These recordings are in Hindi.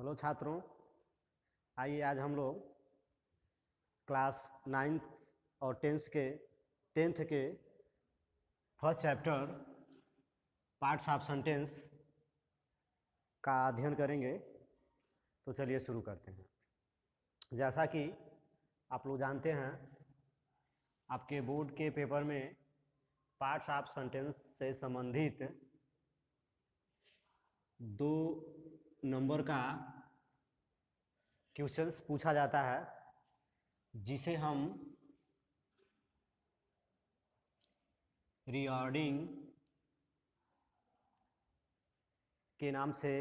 हेलो छात्रों, आइए आज हम लोग क्लास 9th और 10th के first chapter parts of sentence का अध्ययन करेंगे। तो चलिए शुरू करते हैं। जैसा कि आप लोग जानते हैं, आपके बोर्ड के पेपर में पार्ट्स ऑफ सेंटेंस से संबंधित 2 नंबर का क्वेश्चंस पूछा जाता है, जिसे हम रीऑर्डिंग के नाम से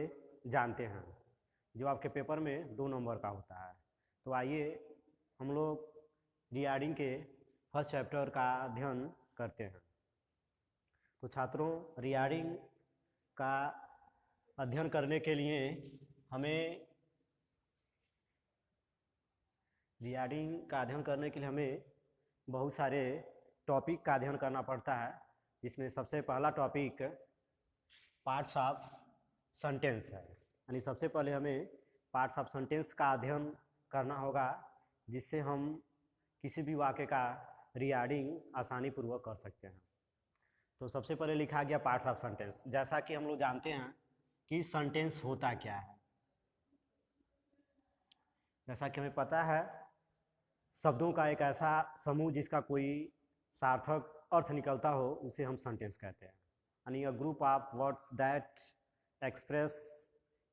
जानते हैं, जो आपके पेपर में 2 नंबर का होता है। तो आइए हम लोग रीऑर्डिंग के फर्स्ट चैप्टर का अध्ययन करते हैं। तो छात्रों, रीऑर्डिंग का अध्ययन करने के लिए हमें बहुत सारे टॉपिक का अध्ययन करना पड़ता है, जिसमें सबसे पहला टॉपिक पार्ट्स ऑफ सेंटेंस है। यानी सबसे पहले हमें पार्ट्स ऑफ सेंटेंस का अध्ययन करना होगा, जिससे हम किसी भी वाक्य का रीऑर्डिंग आसानी पूर्वक कर सकते हैं। तो सबसे पहले लिखा गया पार्ट्स ऑफ सेंटेंस। जैसा कि हम लोग जानते हैं कि सेंटेंस होता क्या है। जैसा कि हमें पता है, शब्दों का एक ऐसा समूह जिसका कोई सार्थक अर्थ निकलता हो, उसे हम सेंटेंस कहते हैं। यानी a group of words that express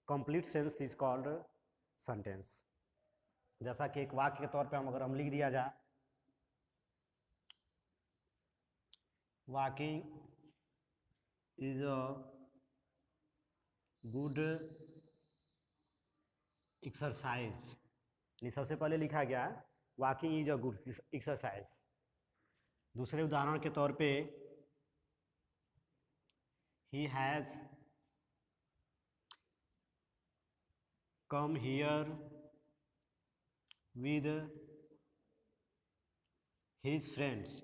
complete sense is called sentence. जैसा कि एक वाक्य के तौर पे अगर हम लिख दिया जाए, walking is a good exercise. सबसे पहले लिखा गया walking is a good exercise. दूसरे उदाहरण के तौर पे, ही has come here with his friends.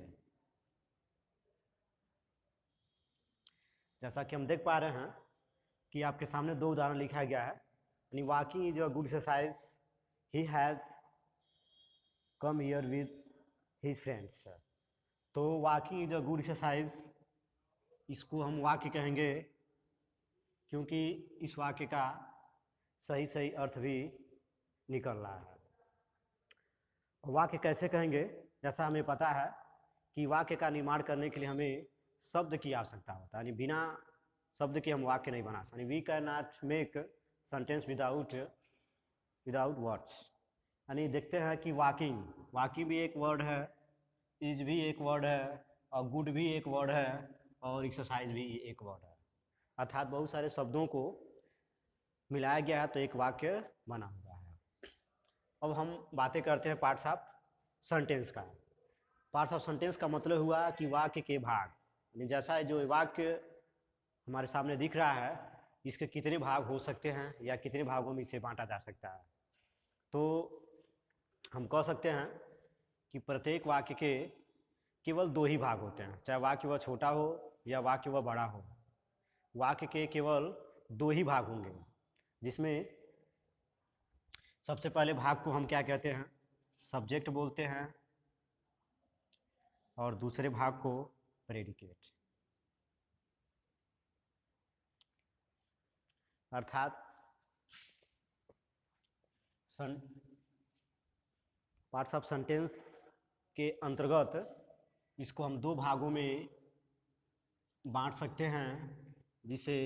जैसा कि हम देख पा रहे हैं कि आपके सामने 2 उदाहरण लिखा गया है। यानी walking is a good exercise, he has come here with his friends. तो walking is a good exercise, इसको हम वाक्य कहेंगे, क्योंकि इस वाक्य का सही अर्थ भी निकल रहा है। वाक्य कैसे कहेंगे? जैसा हमें पता है कि वाक्य का निर्माण करने के लिए हमें शब्द की आवश्यकता होता है। यानी बिना शब्द के हम वाक्य नहीं बना सकते। We can not make sentence without words. यानी देखते हैं कि वॉकिंग भी एक वर्ड है, इज भी एक वर्ड है, और गुड भी एक वर्ड है, और एक्सरसाइज भी एक वर्ड है। अर्थात बहुत सारे शब्दों को मिलाया गया है तो एक वाक्य बना हुआ है। अब हम बातें करते हैं पार्ट्स ऑफ सेंटेंस का। पार्ट्स ऑफ सेंटेंस का मतलब हुआ कि वाक्य के भाग। यानी जैसा जो वाक्य हमारे सामने दिख रहा है, इसके कितने भाग हो सकते हैं या कितने भागों में इसे बांटा जा सकता है। तो हम कह सकते हैं कि प्रत्येक वाक्य के केवल 2 ही भाग होते हैं, चाहे वाक्य वह छोटा हो या वाक्य वह बड़ा हो। वाक्य के केवल 2 ही भाग होंगे, जिसमें सबसे पहले भाग को हम क्या कहते हैं? सब्जेक्ट बोलते हैं, और दूसरे भाग को प्रेडिकेट। अर्थात पार्ट्स ऑफ सेंटेंस के अंतर्गत इसको हम 2 भागों में बांट सकते हैं, जिसे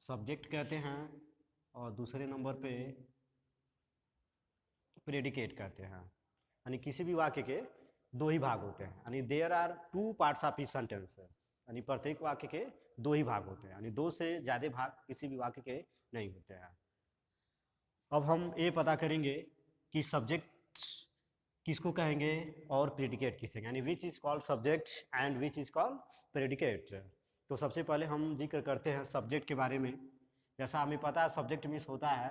सब्जेक्ट कहते हैं और दूसरे नंबर पे प्रेडिकेट कहते हैं। यानी किसी भी वाक्य के 2 ही भाग होते हैं। यानी there are 2 parts of the sentence. यानी प्रत्येक वाक्य के 2 ही भाग होते हैं। यानी 2 से ज़्यादा भाग किसी भी वाक्य के नहीं होते हैं। अब हम ये पता करेंगे कि सब्जेक्ट किसको कहेंगे और प्रेडिकेट किसे, यानी which is called subject and which is called predicate. तो सबसे पहले हम जिक्र करते हैं सब्जेक्ट के बारे में। जैसा हमें पता है, सब्जेक्ट मीन्स होता है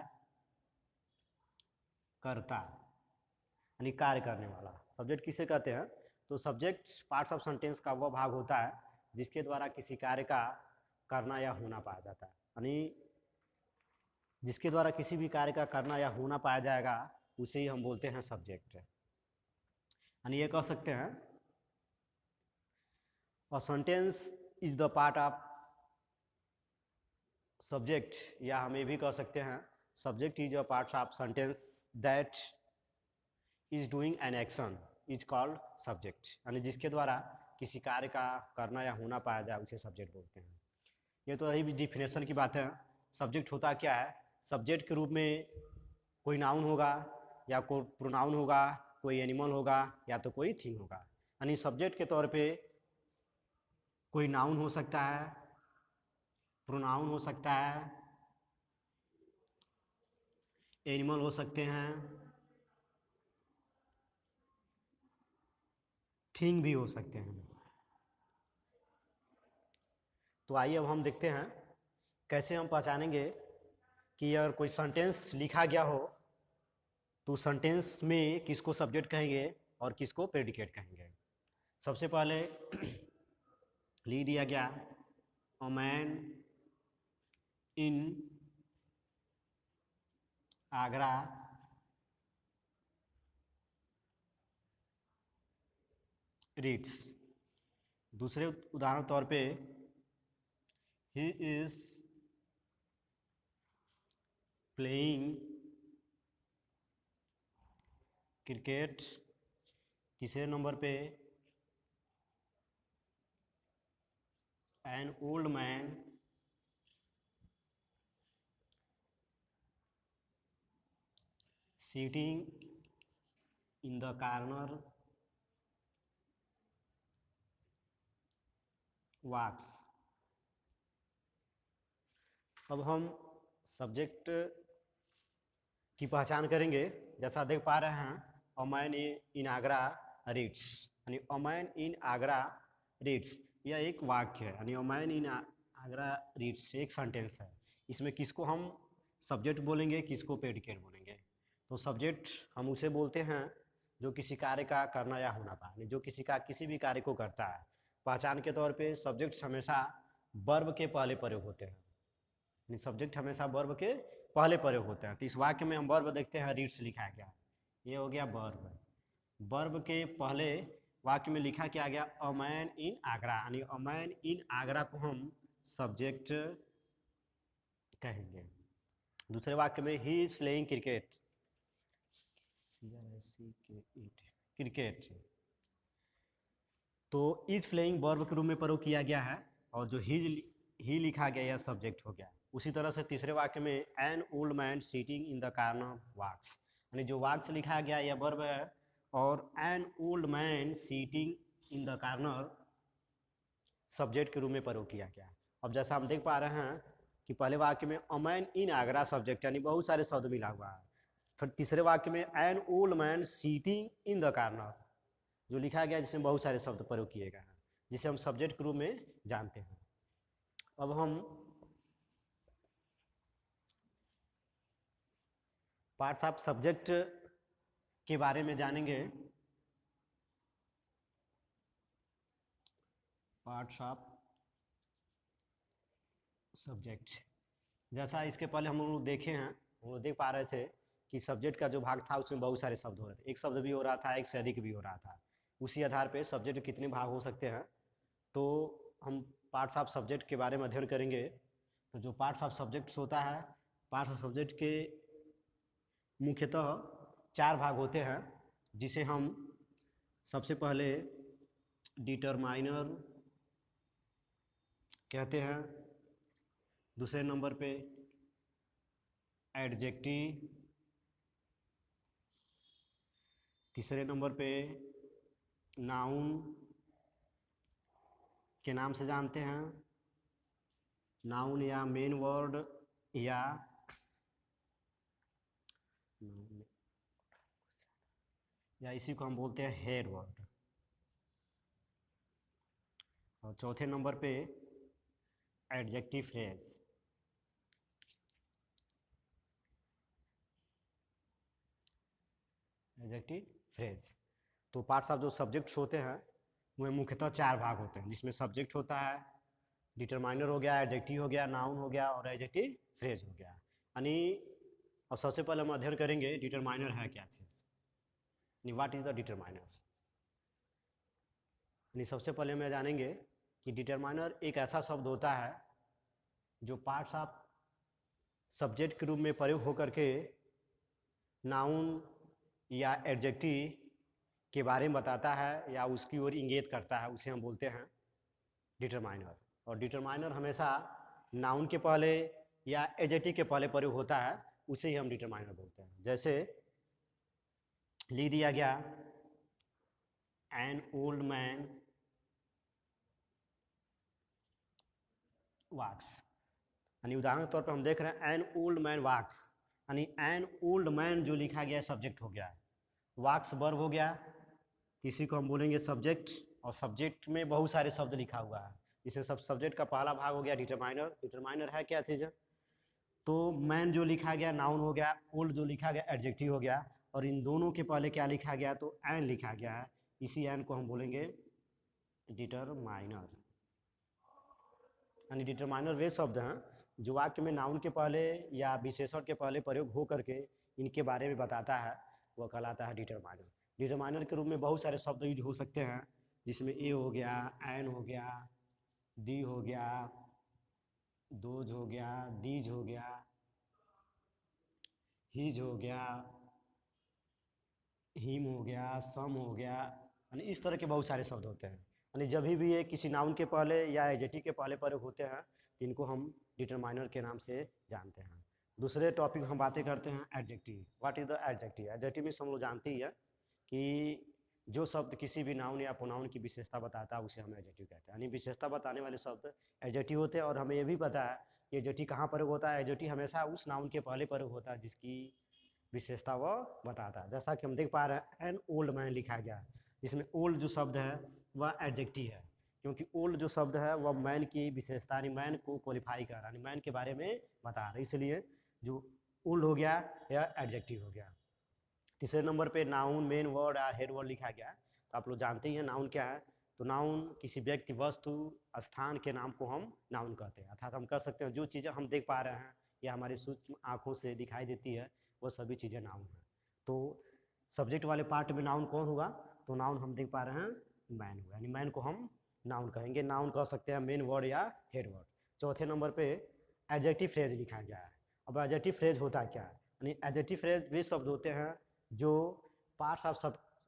कर्ता, यानी कार्य करने वाला। सब्जेक्ट किसे कहते हैं? तो सब्जेक्ट पार्ट्स ऑफ सेंटेंस का वह भाग होता है जिसके द्वारा किसी कार्य का करना या होना पाया जाता है, यानी जिसके द्वारा किसी भी कार्य का करना या होना पाया जाएगा उसे ही हम बोलते हैं सब्जेक्ट। यानी ये कह सकते हैं a sentence is the part of subject, या हम ये भी कह सकते हैं subject is a part of sentence that is doing an action is called subject. यानी जिसके द्वारा किसी कार्य का करना या होना पाया जाए उसे सब्जेक्ट बोलते हैं। ये तो रही भी डिफिनेशन की बात है। सब्जेक्ट होता क्या है? सब्जेक्ट के रूप में कोई नाउन होगा या कोई प्रोनाउन होगा, कोई एनिमल होगा या तो कोई थिंग होगा। यानी सब्जेक्ट के तौर पे कोई नाउन हो सकता है, प्रोनाउन हो सकता है, एनिमल हो सकते हैं, थिंग भी हो सकते हैं। तो आइए अब हम देखते हैं कैसे हम पहचानेंगे कि अगर कोई सेंटेंस लिखा गया हो तो सेंटेंस में किसको सब्जेक्ट कहेंगे और किसको प्रेडिकेट कहेंगे। सबसे पहले लिख दिया गया अ मैन इन आगरा रीड्स। दूसरे उदाहरण तौर पे ही इज प्लेइंग क्रिकेट। तीसरे नंबर पे N old man sitting in the corner walks। अब हम सब्जेक्ट की पहचान करेंगे। जैसा देख पा रहे हैं a man in Agra reads, यानी a man in Agra reads यह एक वाक्य है, यानी a man in Agra reads एक सेंटेंस है। इसमें किसको हम सब्जेक्ट बोलेंगे, किसको प्रेडिकेट बोलेंगे? तो सब्जेक्ट हम उसे बोलते हैं जो किसी कार्य का करना या होना पाए, जो किसी भी कार्य को करता है। पहचान के तौर पे सब्जेक्ट हमेशा वर्ब के पहले प्रयोग होते हैं, यानी सब्जेक्ट हमेशा वर्ब के पहले प्रयोग होते हैं। तो इस वाक्य में हम वर्ब देखते हैं, रीड्स लिखा गया, ये हो गया वर्ब। वर्ब के पहले वाक्य में लिखा क्या गया अ मैन इन आगरा, यानी अ मैन इन आगरा को हम सब्जेक्ट कहेंगे। दूसरे वाक्य में he is playing cricket, cricket, तो इज प्लेइंग वर्ब के रूप में प्रयोग किया गया है और जो ही लिखा गया यह सब्जेक्ट हो गया। उसी तरह से तीसरे वाक्य में an old man sitting in the corner walks, यानी जो वॉक्स लिखा गया यह वर्ब है और an old man sitting in the corner subject के रूप में प्रयोग किया गया। अब जैसा हम देख पा रहे हैं कि पहले वाक्य में अ मैन इन आगरा सब्जेक्ट, यानी बहुत सारे शब्द मिला हुआ है। फिर तीसरे वाक्य में an old man sitting in the corner जो लिखा गया जिसमें बहुत सारे शब्द प्रयोग किए गए हैं, जिसे हम सब्जेक्ट के रूप में जानते हैं। अब हम पार्ट्स ऑफ सब्जेक्ट के बारे में जानेंगे। पार्ट्स ऑफ सब्जेक्ट, जैसा इसके पहले हम लोग देखे हैं, हम लोग देख पा रहे थे कि सब्जेक्ट का जो भाग था उसमें बहुत सारे शब्द हो रहे थे, एक शब्द भी हो रहा था, एक से अधिक भी हो रहा था। उसी आधार पे सब्जेक्ट के कितने भाग हो सकते हैं, तो हम पार्ट्स ऑफ सब्जेक्ट के बारे में अध्ययन करेंगे। तो जो पार्ट्स ऑफ सब्जेक्ट्स होता है, पार्ट्स ऑफ सब्जेक्ट के मुख्यतः 4 भाग होते हैं, जिसे हम सबसे पहले डिटरमाइनर कहते हैं, दूसरे नंबर पे एडजेक्टिव, तीसरे नंबर पे नाउन के नाम से जानते हैं, नाउन या मेन वर्ड या इसी को हम बोलते हैं हेड वर्ड। और चौथे नंबर पे एडजेक्टिव फ्रेज। Adjective phrase. तो पार्ट्स ऑफ जो सब्जेक्ट्स होते हैं वह मुख्यतः 4 भाग होते हैं, जिसमें सब्जेक्ट होता है, डिटरमाइनर हो गया, एडजेक्टिव हो गया, नाउन हो गया और एडजेक्टिव फ्रेज हो गया। यानी अब सबसे पहले हम अध्ययन करेंगे डिटरमाइनर है क्या चीज़, यानी व्हाट इज द डिटरमाइनर। यानी सबसे पहले हम जानेंगे कि डिटरमाइनर एक ऐसा शब्द होता है जो पार्ट्स ऑफ सब्जेक्ट के रूप में प्रयोग होकर के नाउन या एडजेक्टिव के बारे में बताता है या उसकी ओर इंगित करता है, उसे हम बोलते हैं डिटरमाइनर। और डिटरमाइनर हमेशा नाउन के पहले या एडजेक्टिव के पहले प्रयोग होता है, उसे ही हम डिटरमाइनर बोलते हैं। जैसे लिख दिया गया एन ओल्ड मैन वॉक्स, यानी उदाहरण के तौर पर हम देख रहे हैं एन ओल्ड मैन वॉक्स, यानी एन ओल्ड मैन जो लिखा गया सब्जेक्ट हो गया, वॉक्स वर्ब हो गया, इसी को हम बोलेंगे सब्जेक्ट। और सब्जेक्ट में बहुत सारे शब्द लिखा हुआ है, इसमें सब सब्जेक्ट का पहला भाग हो गया डिटरमाइनर। डिटरमाइनर है क्या चीज़ है, तो मैन जो लिखा गया नाउन हो गया, ओल्ड जो लिखा गया एडजेक्टिव हो गया, और इन दोनों के पहले क्या लिखा गया, तो एन लिखा गया है, इसी एन को हम बोलेंगे डिटरमाइनर। यानी डिटरमाइनर वे शब्द हैं जो वाक्य में नाउन के पहले या विशेषण के पहले प्रयोग हो करके इनके बारे में बताता है, वह कहलाता है डिटरमाइनर। डिटरमाइनर के रूप में बहुत सारे शब्द यूज हो सकते हैं, जिसमें ए हो गया, एन हो गया, दी हो गया, दोज हो गया, दीज हो गया, हीज हो गया, हिम हो गया, सम हो गया, यानी इस तरह के बहुत सारे शब्द होते हैं। यानी जब भी ये किसी नाउन के पहले या एडजेक्टिव के पहले प्रयोग होते हैं तो इनको हम डिटरमाइनर के नाम से जानते हैं। दूसरे टॉपिक हम बातें करते हैं adjective. What is the adjective. Adjective में हम लोग जानते ही है कि जो शब्द किसी भी नाउन या प्रोनाउन की विशेषता बताता है उसे हम एडजेक्टिव कहते हैं। यानी विशेषता बताने वाले शब्द एडजेक्टिव होते हैं। और हमें ये भी पता है कि एडजेक्टिव कहाँ प्रयोग होता है, एडजेक्टिव हमेशा उस नाउन के पहले प्रयोग होता है जिसकी विशेषता वह बताता है। जैसा कि हम देख पा रहे हैं एन ओल्ड मैन लिखा गया है, जिसमें ओल्ड जो शब्द है वह एडजेक्टिव है, क्योंकि ओल्ड जो शब्द है वह मैन की विशेषता यानी मैन को क्वालिफाई कर रहा है, मैन के बारे में बता रहा है, इसलिए जो ओल्ड हो गया यह एडजेक्टिव हो गया। तीसरे नंबर पे नाउन मेन वर्ड और हेड वर्ड लिखा गया है। तो आप लोग जानते ही हैं नाउन क्या है, तो नाउन किसी व्यक्ति वस्तु स्थान के नाम को हम नाउन कहते हैं। अर्थात हम कह सकते हैं जो चीज़ें हम देख पा रहे हैं या हमारी सूक्ष्म आँखों से दिखाई देती है वो सभी चीज़ें नाउन हैं। तो सब्जेक्ट वाले पार्ट में नाउन कौन होगा, तो नाउन हम देख पा रहे हैं मैन हुआ, यानी मैन को हम नाउन कहेंगे। नाउन कह सकते हैं मेन वर्ड या हेड वर्ड। चौथे नंबर पे एडजेक्टिव फ्रेज लिखा गया है। अब एडजेक्टिव फ्रेज होता क्या है, यानी एडजेक्टिव फ्रेज वे शब्द होते हैं जो पार्ट्स ऑफ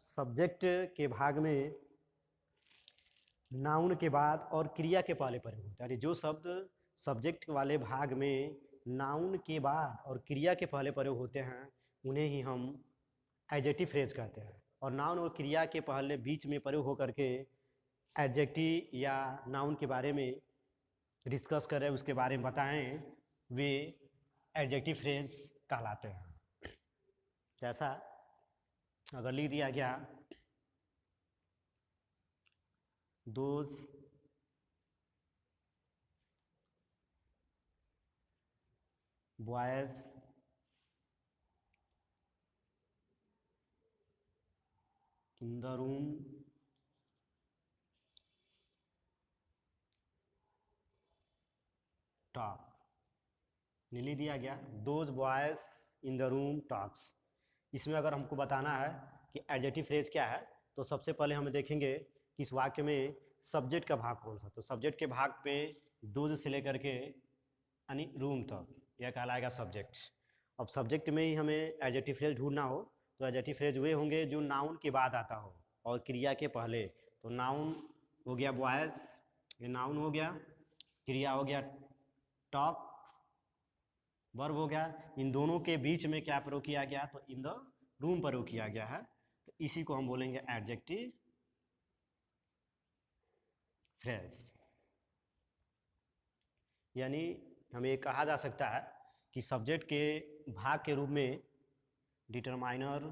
सब्जेक्ट के भाग में नाउन के बाद और क्रिया के पहले प्रयोग होता है। यानी जो शब्द सब्जेक्ट वाले भाग में नाउन के बाद और क्रिया के पहले प्रयोग होते हैं उन्हें ही हम एडजेक्टिव फ्रेज कहते हैं। और नाउन और क्रिया के पहले बीच में प्रयोग होकर के एडजेक्टिव या नाउन के बारे में डिस्कस करें, उसके बारे में बताएं, वे एडजेक्टिव फ्रेज कहलाते हैं। जैसा अगर लिख दिया गया those boys in the room talk, लिख दिया गया those boys in the room talks. इसमें अगर हमको बताना है कि एडजेक्टिव फ्रेज क्या है तो सबसे पहले हम देखेंगे कि इस वाक्य में सब्जेक्ट का भाग कौन सा। तो सब्जेक्ट के भाग पे दोज से लेकर के यानी रूम तक यह कहलाएगा सब्जेक्ट। अब सब्जेक्ट में ही हमें एडजेक्टिव फ्रेज ढूंढना हो तो एडजेक्टिव फ्रेज वे होंगे जो नाउन के बाद आता हो और क्रिया के पहले। तो नाउन हो गया बॉयज, ये नाउन हो गया, क्रिया हो गया टॉक, वर्ब हो गया, इन दोनों के बीच में क्या प्रयोग किया गया, तो इन द रूम प्रयोग किया गया है। तो इसी को हम बोलेंगे एडजेक्टिव फ्रेज। यानी हमें कहा जा सकता है कि सब्जेक्ट के भाग के रूप में डिटरमाइनर,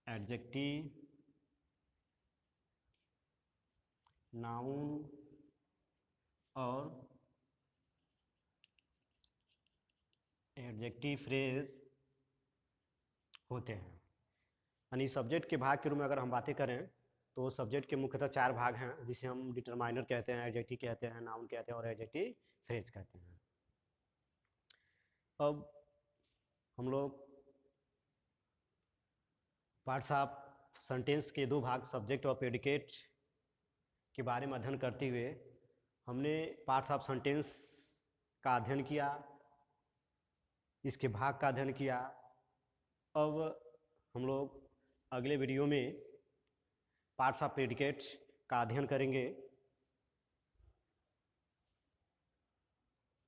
एडजेक्टिव, नाउन और एडजेक्टिव फ्रेज होते हैं। यानी सब्जेक्ट के भाग के रूप में अगर हम बातें करें तो सब्जेक्ट के मुख्यतः 4 भाग हैं, जिसे हम डिटरमाइनर कहते हैं, एडजेक्टिव कहते हैं, नाउन कहते हैं और एडजेक्टिव फ्रेज कहते हैं। अब हम लोग पार्ट्स ऑफ सेंटेंस के 2 भाग सब्जेक्ट और प्रेडिकेट के बारे में अध्ययन करते हुए हमने पार्ट्स ऑफ सेंटेंस का अध्ययन किया, इसके भाग का अध्ययन किया। अब हम लोग अगले वीडियो में पार्ट्स ऑफ प्रेडिकेट का अध्ययन करेंगे।